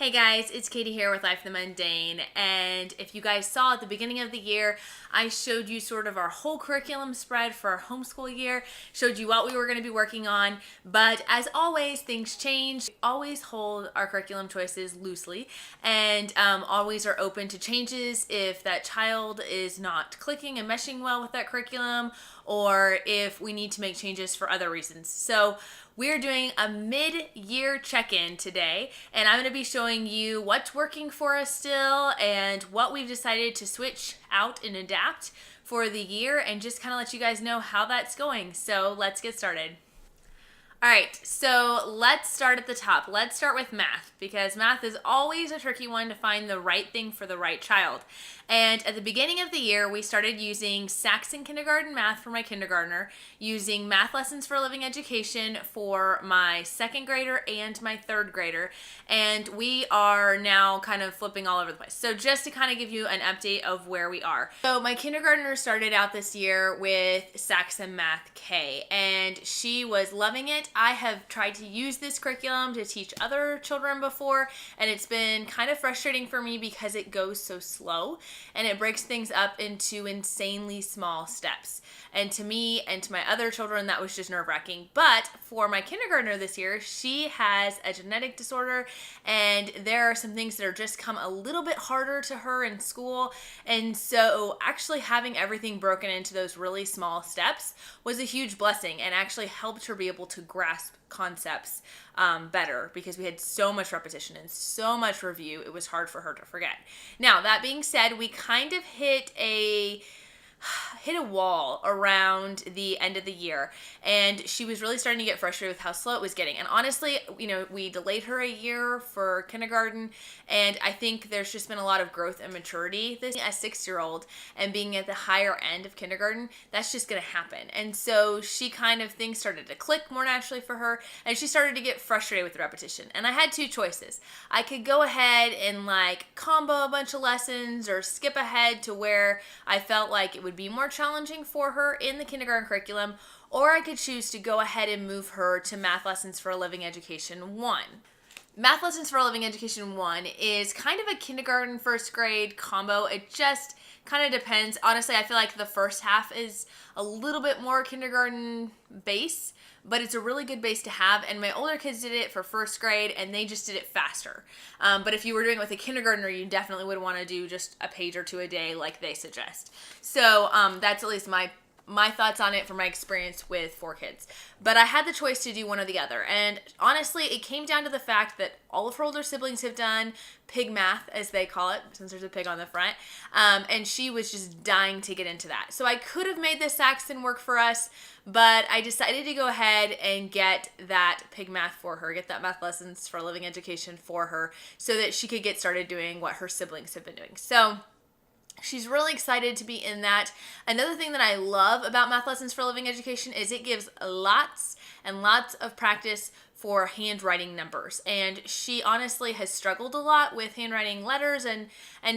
Hey guys, it's Katie here with Life the Mundane, and if you guys saw at the beginning of the year, I showed you sort of our whole curriculum spread for our homeschool year, showed you what we were going to be working on, but as always, things change. We always hold our curriculum choices loosely, and always are open to changes if that child is not clicking and meshing well with that curriculum, or if we need to make changes for other reasons. So we're doing a mid-year check-in today, and I'm going to be showing you what's working for us still and what we've decided to switch out and adapt for the year, and just kind of let you guys know how that's going. So let's get started. All right, so let's start at the top. Let's start with math, because math is always a tricky one to find the right thing for the right child. And at the beginning of the year, we started using Saxon Kindergarten Math for my kindergartner, using Math Lessons for a Living Education for my second grader and my third grader, and we are now kind of flipping all over the place. So just to kind of give you an update of where we are. So my kindergartner started out this year with Saxon Math K, and she was loving it. I have tried to use this curriculum to teach other children before, and it's been kind of frustrating for me because it goes so slow and it breaks things up into insanely small steps. And to me and to my other children, that was just nerve-wracking. But for my kindergartner this year, she has a genetic disorder, and there are some things that are just come a little bit harder to her in school. And so actually having everything broken into those really small steps was a huge blessing, and actually helped her be able to grasp concepts better, because we had so much repetition and so much review, it was hard for her to forget. Now, that being said, we kind of hit a wall around the end of the year, and she was really starting to get frustrated with how slow it was getting. And honestly, we delayed her a year for kindergarten, and I think there's just been a lot of growth and maturity this as a 6-year-old, and being at the higher end of kindergarten, that's just going to happen. And so she kind of, things started to click more naturally for her, and she started to get frustrated with the repetition. And I had two choices. I could go ahead and combo a bunch of lessons, or skip ahead to where I felt like it would be more challenging for her in the kindergarten curriculum, or I could choose to go ahead and move her to Math Lessons for a Living Education 1. Math Lessons for a Living Education 1 is kind of a kindergarten first grade combo. It just kind of depends. Honestly, I feel like the first half is a little bit more kindergarten base, but it's a really good base to have. And my older kids did it for first grade, and they just did it faster. But if you were doing it with a kindergartner, you definitely would want to do just a page or two a day like they suggest. So that's at least my thoughts on it from my experience with 4 kids. But I had the choice to do one or the other. And honestly, it came down to the fact that all of her older siblings have done pig math, as they call it, since there's a pig on the front. And she was just dying to get into that. So I could have made the Saxon work for us, but I decided to go ahead and get that pig math for her, get that Math Lessons for a Living Education for her, so that she could get started doing what her siblings have been doing. So she's really excited to be in that. Another thing that I love about Math Lessons for a Living Education is it gives lots and lots of practice for handwriting numbers. And she honestly has struggled a lot with handwriting letters and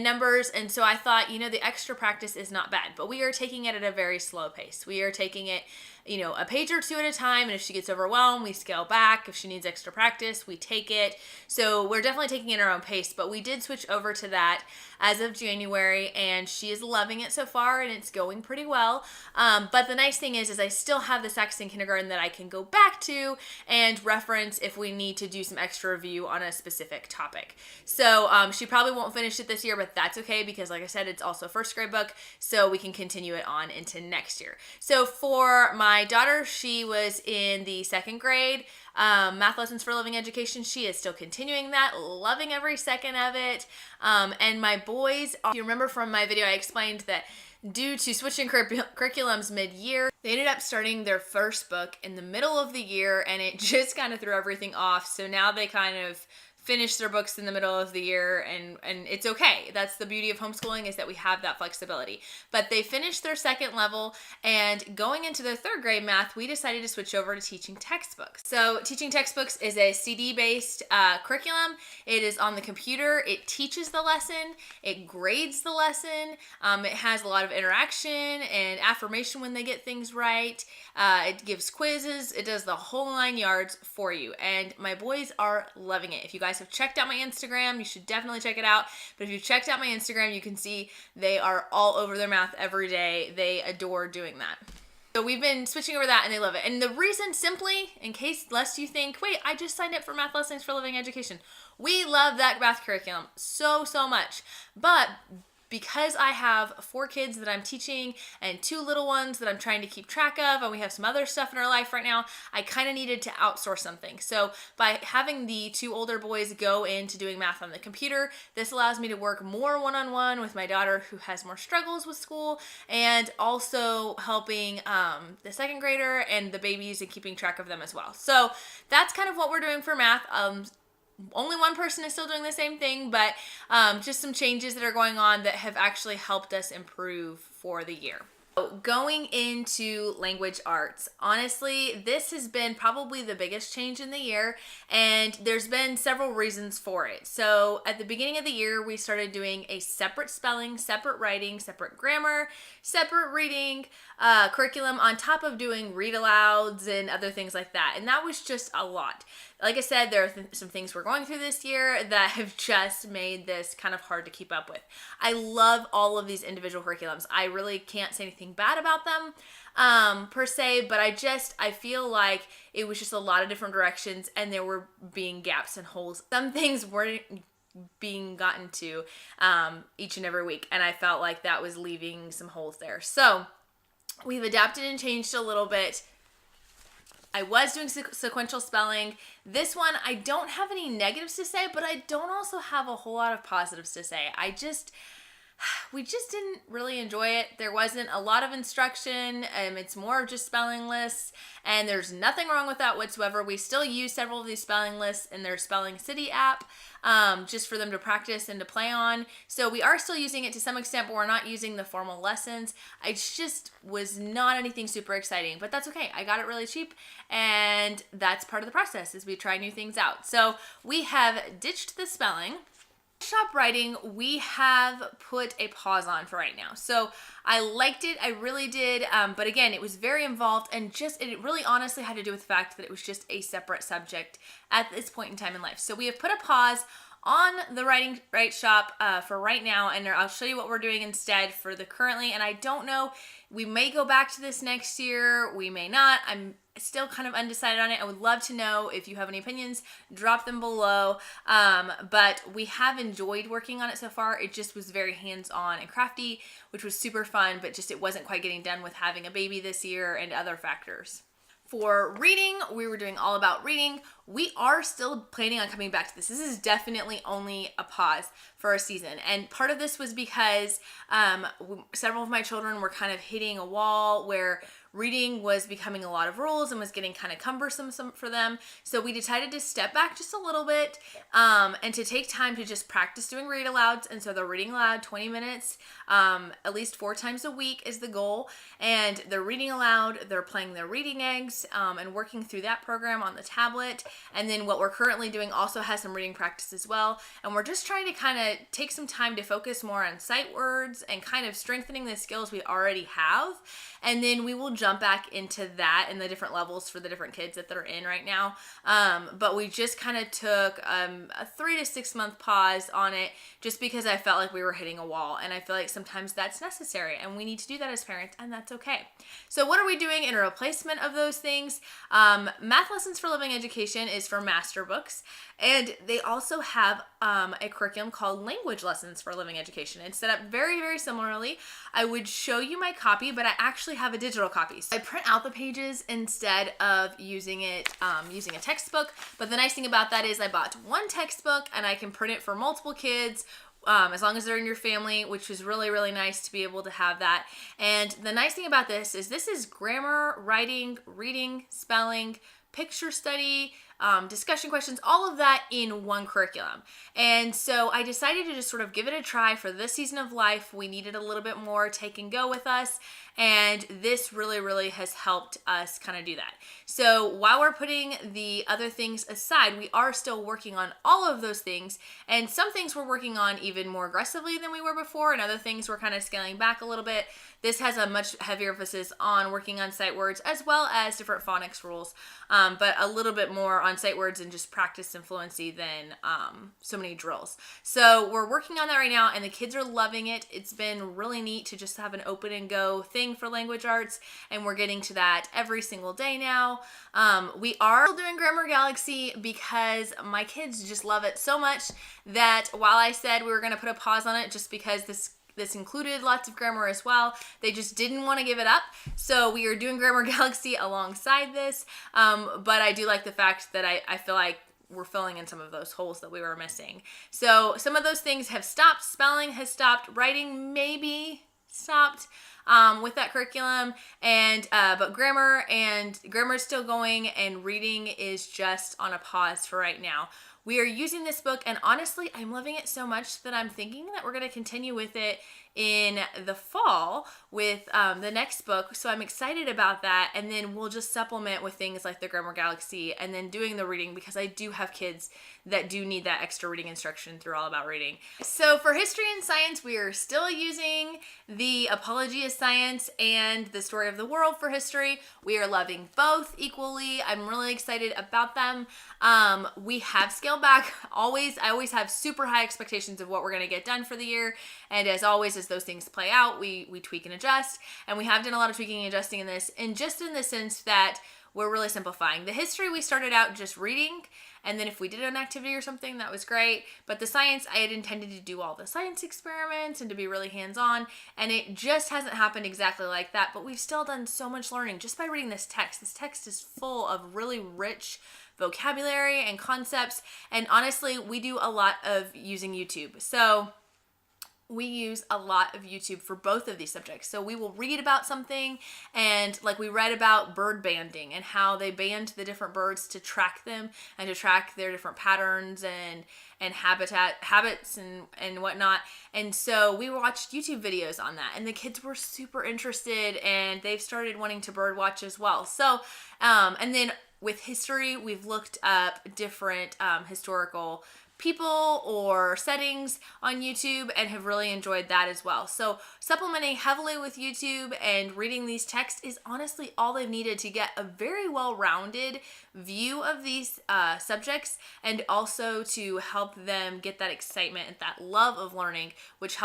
numbers. And so I thought, the extra practice is not bad, but we are taking it at a very slow pace. We are taking it, a page or two at a time. And if she gets overwhelmed, we scale back. If she needs extra practice, we take it. So we're definitely taking it at our own pace, but we did switch over to that as of January, and she is loving it so far, and it's going pretty well. But the nice thing is I still have the Saxon kindergarten that I can go back to and reference if we need to do some extra review on a specific topic. So she probably won't finish it this year, but that's okay, because like I said, it's also a first grade book, so we can continue it on into next year. So for my daughter, she was in the second grade. Math Lessons for a Living Education, she is still continuing that, loving every second of it. And my boys, if you remember from my video, I explained that due to switching curriculums mid-year, they ended up starting their first book in the middle of the year, and it just kind of threw everything off. So now they kind of finish their books in the middle of the year, and it's okay. That's the beauty of homeschooling, is that we have that flexibility. But they finished their second level, and going into their third grade math, we decided to switch over to teaching textbooks. So teaching textbooks is a CD-based curriculum. It is on the computer. It teaches the lesson. It grades the lesson. It has a lot of interaction and affirmation when they get things right. It gives quizzes. It does the whole 9 yards for you. And my boys are loving it. If you guys guys have checked out my Instagram, you should definitely check it out. But if you've checked out my Instagram, you can see they are all over their math every day. They adore doing that. So we've been switching over that and they love it. And the reason, simply, in case lest you think, wait, I just signed up for Math Lessons for Living Education. We love that math curriculum so much. But because I have 4 kids that I'm teaching and 2 little ones that I'm trying to keep track of, and we have some other stuff in our life right now, I kind of needed to outsource something. So by having the 2 older boys go into doing math on the computer, this allows me to work more one-on-one with my daughter who has more struggles with school, and also helping the 2nd grader and the babies and keeping track of them as well. So that's kind of what we're doing for math. Only one person is still doing the same thing, but just some changes that are going on that have actually helped us improve for the year. Going into language arts, honestly, this has been probably the biggest change in the year, and there's been several reasons for it. So at the beginning of the year, we started doing a separate spelling, separate writing, separate grammar, separate reading curriculum on top of doing read alouds and other things like that. And that was just a lot. Like I said, there are some things we're going through this year that have just made this kind of hard to keep up with. I love all of these individual curriculums. I really can't say anything bad about them per se, but I feel like it was just a lot of different directions and there were being gaps and holes. Some things weren't being gotten to each and every week, and I felt like that was leaving some holes there. So we've adapted and changed a little bit. I was doing sequential spelling. This one, I don't have any negatives to say, but I don't also have a whole lot of positives to say. We just didn't really enjoy it. There wasn't a lot of instruction. It's more of just spelling lists, and there's nothing wrong with that whatsoever. We still use several of these spelling lists in their Spelling City app, just for them to practice and to play on. So we are still using it to some extent, but we're not using the formal lessons. It just was not anything super exciting, but that's okay. I got it really cheap, and that's part of the process is we try new things out. So we have ditched the spelling. Shop writing, we have put a pause on for right now. So I liked it, I really did, but again, it was very involved, and it really honestly had to do with the fact that it was just a separate subject at this point in time in life. So we have put a pause on the Write Shop for right now, and I'll show you what we're doing instead for the currently, and I don't know, we may go back to this next year, we may not. I'm still kind of undecided on it. I would love to know if you have any opinions, drop them below. But we have enjoyed working on it so far. It just was very hands-on and crafty, which was super fun, but just it wasn't quite getting done with having a baby this year and other factors. For reading, we were doing all about reading. We are still planning on coming back to this. This is definitely only a pause for a season. And part of this was because several of my children were kind of hitting a wall where reading was becoming a lot of rules and was getting kind of cumbersome for them. So we decided to step back just a little bit and to take time to just practice doing read alouds. And so they're reading aloud 20 minutes, at least 4 times a week is the goal. And they're reading aloud, they're playing their reading eggs and working through that program on the tablet. And then what we're currently doing also has some reading practice as well. And we're just trying to kind of take some time to focus more on sight words and kind of strengthening the skills we already have. And then we will jump back into that and the different levels for the different kids that they're in right now. But we just kind of took a 3 to 6 month pause on it just because I felt like we were hitting a wall. And I feel like sometimes that's necessary and we need to do that as parents, and that's okay. So what are we doing in replacement of those things? Math Lessons for Living Education is for master books, and they also have a curriculum called Language Lessons for Living Education. It's set up very, very similarly. I would show you my copy, but I actually have a digital copy. So I print out the pages instead of using it using a textbook. But the nice thing about that is I bought one textbook and I can print it for multiple kids as long as they're in your family, which is really, really nice to be able to have that. And the nice thing about this is grammar, writing, reading, spelling, picture study, discussion questions, all of that in one curriculum. And so I decided to just sort of give it a try for this season of life. We needed a little bit more take and go with us. And this really, really has helped us kind of do that. So while we're putting the other things aside, we are still working on all of those things. And some things we're working on even more aggressively than we were before, and other things we're kind of scaling back a little bit. This has a much heavier emphasis on working on sight words as well as different phonics rules, but a little bit more on sight words and just practice and fluency than so many drills. So we're working on that right now, and the kids are loving it. It's been really neat to just have an open and go thing for language arts, and we're getting to that every single day now. We are still doing Grammar Galaxy because my kids just love it so much that while I said we were going to put a pause on it just because this included lots of grammar as well, they just didn't want to give it up. So we are doing Grammar Galaxy alongside this. But I do like the fact that I feel like we're filling in some of those holes that we were missing. So some of those things have stopped. Spelling has stopped. Writing maybe stopped with that curriculum. And but grammar is still going, and reading is just on a pause for right now. We are using this book, and honestly, I'm loving it so much that I'm thinking that we're going to continue with it in the fall with the next book. So I'm excited about that. And then we'll just supplement with things like the Grammar Galaxy and then doing the reading, because I do have kids that do need that extra reading instruction through All About Reading. So for history and science, we are still using the Apology of Science and the Story of the World for history. We are loving both equally. I'm really excited about them. We have scaled back. I always have super high expectations of what we're going to get done for the year. And as always, as those things play out, we tweak and adjust. And we have done a lot of tweaking and adjusting in this, and just in the sense that we're really simplifying. The history, we started out just reading, and then if we did an activity or something, that was great. But the science, I had intended to do all the science experiments and to be really hands-on, and it just hasn't happened exactly like that. But we've still done so much learning just by reading this text. This text is full of really rich vocabulary and concepts, and honestly, we do a lot of using YouTube. So we use a lot of YouTube for both of these subjects. So we will read about something, and like we read about bird banding and how they band the different birds to track them and to track their different patterns and habits and whatnot. And so we watched YouTube videos on that, and the kids were super interested, and they've started wanting to bird watch as well. So, and then with history, we've looked up different historical people or settings on YouTube and have really enjoyed that as well. So supplementing heavily with YouTube and reading these texts is honestly all they've needed to get a very well-rounded view of these subjects, and also to help them get that excitement and that love of learning, which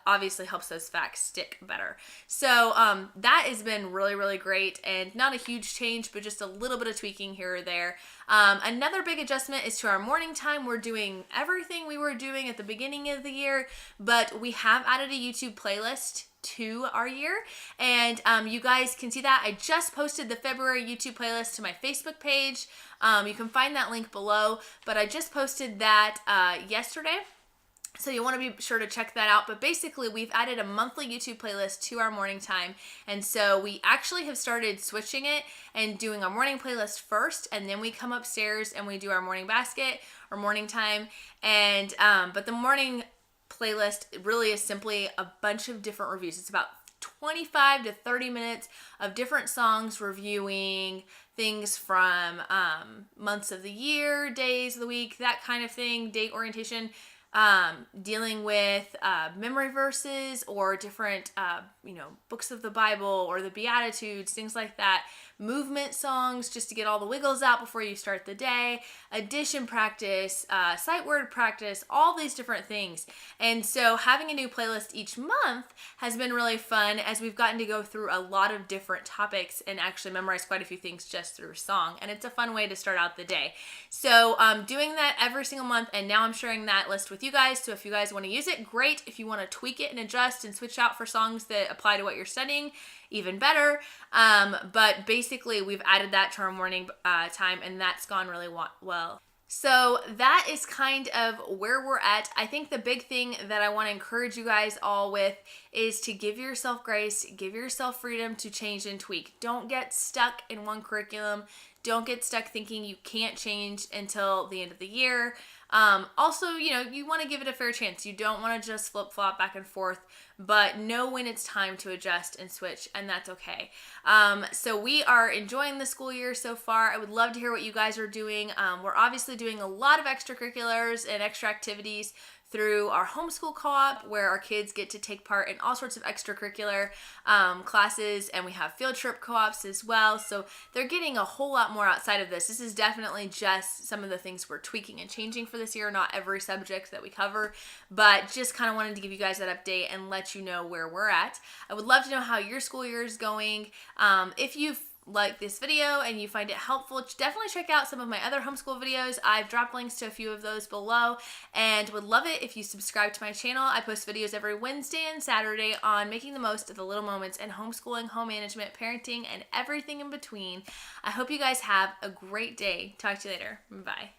obviously helps those facts stick better. So that has been really, really great, and not a huge change, but just a little bit of tweaking here or there. Another big adjustment is to our morning time. We're doing everything we were doing at the beginning of the year, but we have added a YouTube playlist to our year, and you guys can see that. I just posted the February YouTube playlist to my Facebook page. You can find that link below, but I just posted that yesterday. So you want to be sure to check that out. But basically, we've added a monthly YouTube playlist to our morning time. And so we actually have started switching it and doing our morning playlist first. And then we come upstairs and we do our morning basket or morning time. And but the morning playlist really is simply a bunch of different reviews. It's about 25 to 30 minutes of different songs, reviewing things from months of the year, days of the week, that kind of thing, date orientation, dealing with memory verses or different books of the Bible or the Beatitudes, things like that, movement songs just to get all the wiggles out before you start the day, addition practice, sight word practice, all these different things. And so having a new playlist each month has been really fun, as we've gotten to go through a lot of different topics and actually memorize quite a few things just through song. And it's a fun way to start out the day. So doing that every single month, and now I'm sharing that list with you guys. So if you guys want to use it, great. If you want to tweak it and adjust and switch out for songs that apply to what you're studying, even better. But basically, we've added that to our morning time, and that's gone really well. So that is kind of where we're at. I think the big thing that I want to encourage you guys all with is to give yourself grace, give yourself freedom to change and tweak. Don't get stuck in one curriculum. Don't get stuck thinking you can't change until the end of the year. Also, you want to give it a fair chance. You don't want to just flip-flop back and forth, but know when it's time to adjust and switch, and that's okay. So we are enjoying the school year so far. I would love to hear what you guys are doing. We're obviously doing a lot of extracurriculars and extra activities through our homeschool co-op, where our kids get to take part in all sorts of extracurricular classes, and we have field trip co-ops as well. So they're getting a whole lot more outside of this. This is definitely just some of the things we're tweaking and changing for this year, not every subject that we cover, but just kind of wanted to give you guys that update and let you know where we're at. I would love to know how your school year is going. If you've like this video and you find it helpful, definitely check out some of my other homeschool videos. I've dropped links to a few of those below, and would love it if you subscribe to my channel. I post videos every Wednesday and Saturday on making the most of the little moments in homeschooling, home management, parenting, and everything in between. I hope you guys have a great day. Talk to you later. Bye.